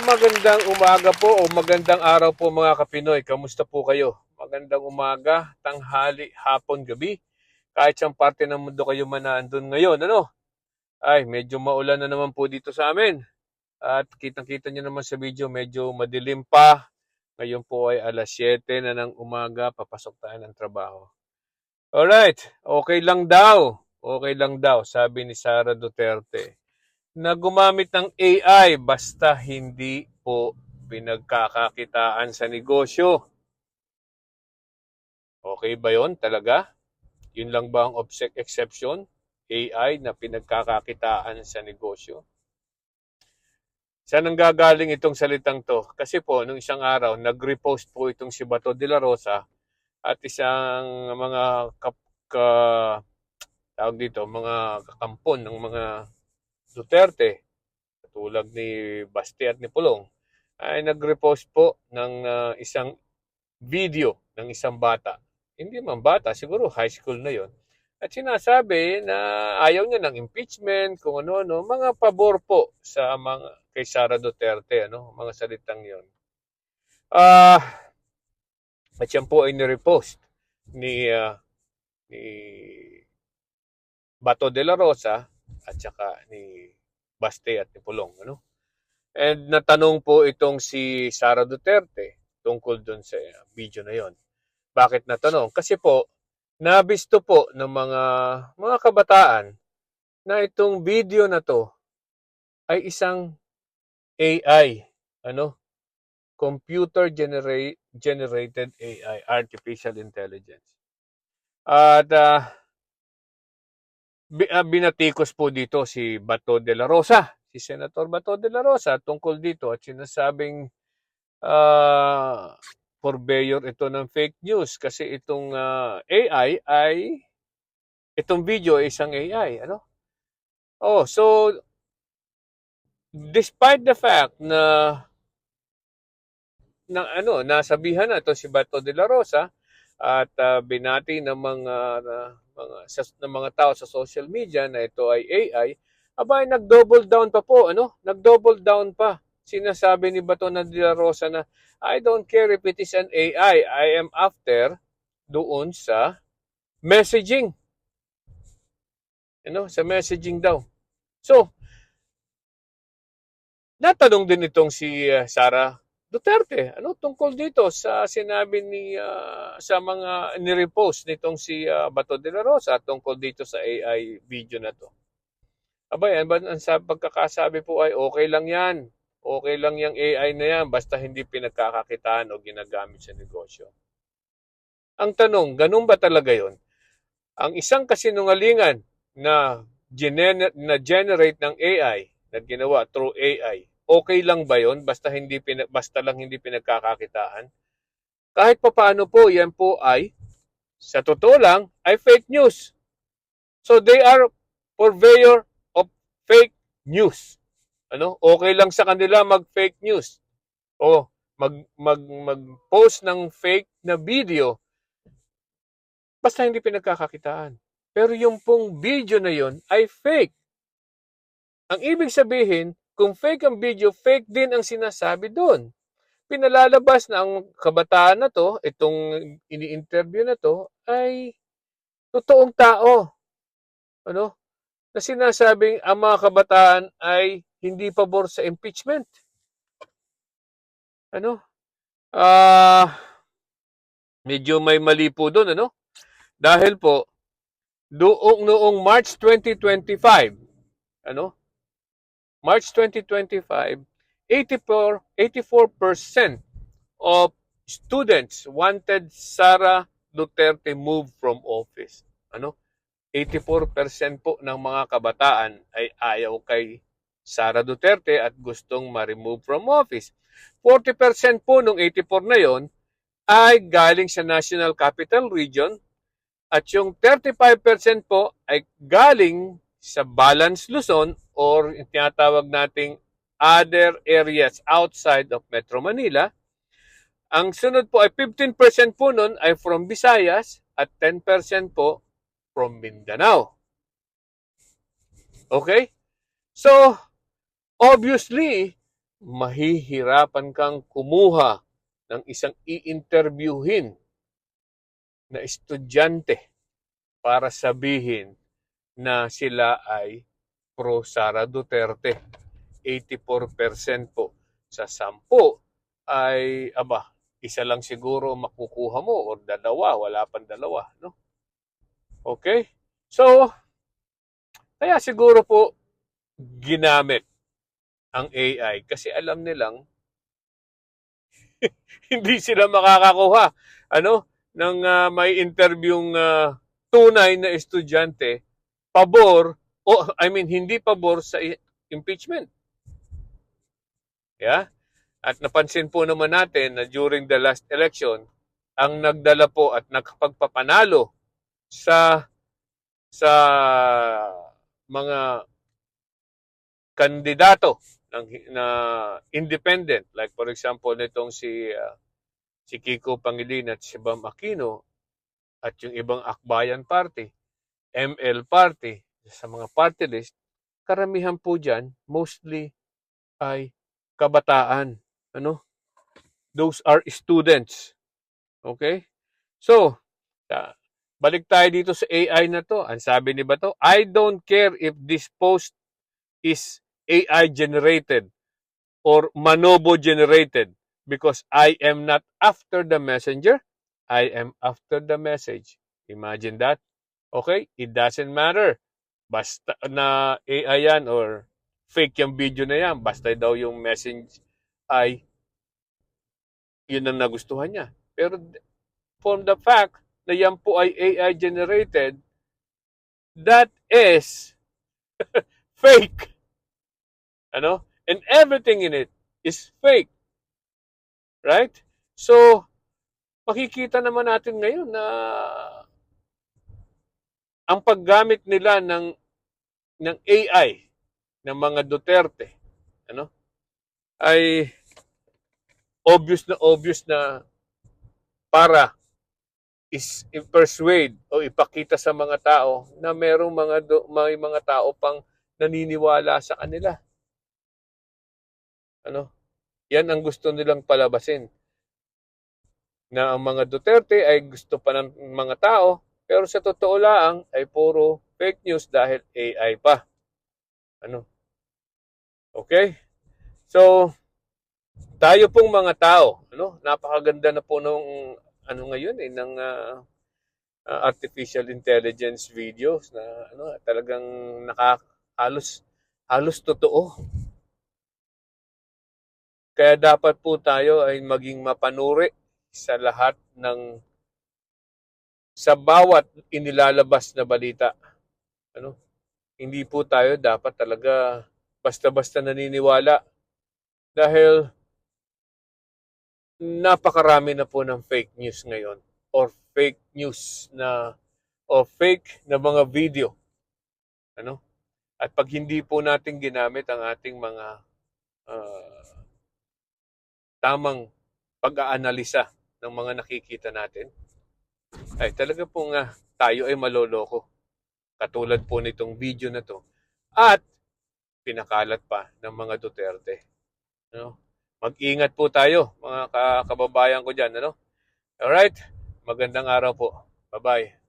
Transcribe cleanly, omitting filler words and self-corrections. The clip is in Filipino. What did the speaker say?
Magandang umaga po o magandang araw po mga Kapinoy. Kamusta po kayo? Magandang umaga, tanghali, hapon, gabi. Kahit siyang parte ng mundo kayo man naandun ngayon, ano? Ay, medyo maulan na naman po dito sa amin. At kitang-kita nyo naman sa video, medyo madilim pa. Ngayon po ay alas 7 na ng umaga, papasok tayo ng trabaho. Alright, okay lang daw. Okay lang daw, sabi ni Sara Duterte, na gumamit ng AI basta hindi po pinagkakakitaan sa negosyo. Okay ba yon talaga? Yun lang ba ang exception? AI na pinagkakakitaan sa negosyo? Saan nanggagaling itong salitang to? Kasi po, nung isang araw, nag-repost po itong si Bato de la Rosa at isang mga tawag dito, mga kakampon ng mga Duterte, tulad ni Basti at ni Pulong, ay nag-repost po ng isang video ng isang bata. Hindi man bata, siguro high school na yon. At sinasabi na ayaw niya ng impeachment, kung ano-ano, mga pabor po sa mga kay Sara Duterte, ano, mga salitang yon. At yan po ay nirepost ni Bato de la Rosa at saka ni Baste at ni Pulong, ano? And natanong po itong si Sara Duterte tungkol dun sa video na yon. Bakit natanong? Kasi po, nabisto po ng mga kabataan na itong video na to ay isang AI, ano? Computer generated AI, artificial intelligence. At binatikos po dito si Bato de la Rosa, si Senator Bato de la Rosa tungkol dito at sinasabing purveyor ito ng fake news kasi itong AI ay itong video ay isang AI, ano? Oh, so despite the fact na nasabihan na ito si Bato de la Rosa at binati ng mga tao sa social media na ito ay AI, abay nag-double down pa po, ano? Nag-double down pa. Sinasabi ni Bato de la Rosa na I don't care if it is an AI. I am after doon sa messaging. Sa messaging daw. So, natanong din itong si Sara Duterte, tungkol dito sa sinabi sa mga nirepost nitong si Bato de la Rosa tungkol dito sa AI video na to. Abay, ang pagkakasabi po ay okay lang yan. Okay lang yung AI na yan basta hindi pinagkakakitaan o ginagamit sa negosyo. Ang tanong, ganun ba talaga yon? Ang isang kasinungalingan na generate ng AI, na ginawa through AI, okay lang ba yon basta lang hindi pinagkakakitaan? Kahit papaano po, yan po ay sa totoo lang ay fake news. So they are purveyor of fake news. Okay lang sa kanila mag-fake news o mag-post ng fake na video basta hindi pinagkakakitaan. Pero yung pong video na yon ay fake. Ang ibig sabihin, kung fake ang video, fake din ang sinasabi doon. Pinalalabas na ang kabataan na to, itong ini-interview na to, ay totoong tao. Na sinasabing ang mga kabataan ay hindi pabor sa impeachment. Medyo may mali po doon, Dahil po, noong March 2025, March 2025, 84% of students wanted Sara Duterte moved from office. 84% po ng mga kabataan ay ayaw kay Sara Duterte at gustong ma-remove from office. 40% po nung 84 na yon ay galing sa National Capital Region at yung 35% po ay galing sa Balance Luzon or tinatawag nating other areas outside of Metro Manila. Ang sunod po ay 15% po nun ay from Visayas at 10% po from Mindanao. Okay? So, obviously, mahihirapan kang kumuha ng isang i-interviewin na estudyante para sabihin na sila ay pro Sara Duterte. 84% po sa 10 ay isa lang siguro makukuha mo o dalawa, wala pang dalawa, no? Okay? So, kaya siguro po ginamit ang AI kasi alam nilang hindi sila makakakuha ng may interviewing tunay na estudyante pabor hindi pabor sa impeachment. Yeah? At napansin po naman natin na during the last election, ang nagdala po at nakapagpapanalo sa mga kandidato na independent, like for example nitong si Kiko Pangilinan at si Bam Aquino at yung ibang Akbayan Party, ML Party, sa mga party list, karamihan po dyan, mostly ay kabataan. Those are students. Okay? So, balik tayo dito sa AI na to. Ang sabi ni Bato, I don't care if this post is AI generated or Manobo generated because I am not after the messenger, I am after the message. Imagine that. Okay? It doesn't matter. Basta na AI yan or fake yung video na yan, basta daw yung message ay yun ang nagustuhan niya. Pero from the fact na yan po ay AI generated, that is fake. And everything in it is fake. Right? So, makikita naman natin ngayon na ang paggamit nila ng AI ng mga Duterte ay obvious na para persuade o ipakita sa mga tao na may mga tao pang naniniwala sa kanila. Yan ang gusto nilang palabasin. Na ang mga Duterte ay gusto pa ng mga tao, pero sa totoo lang ay puro fake news dahil AI pa. Okay? So, tayo pong mga tao, napakaganda na po nung ngayon ng artificial intelligence videos na talagang halos totoo. Kaya dapat po tayo ay maging mapanuri sa lahat sa bawat inilalabas na balita. Hindi po tayo dapat talaga basta-basta naniniwala dahil napakarami na po ng fake news ngayon or fake news o fake na mga video. At pag hindi po natin ginamit ang ating mga tamang pag-aanalisa ng mga nakikita natin, ay talaga pong tayo ay maloloko. Katulad po nitong video na to. At pinakalat pa ng mga Duterte. Mag-ingat po tayo, mga kababayan ko dyan. Alright? Magandang araw po. Bye-bye.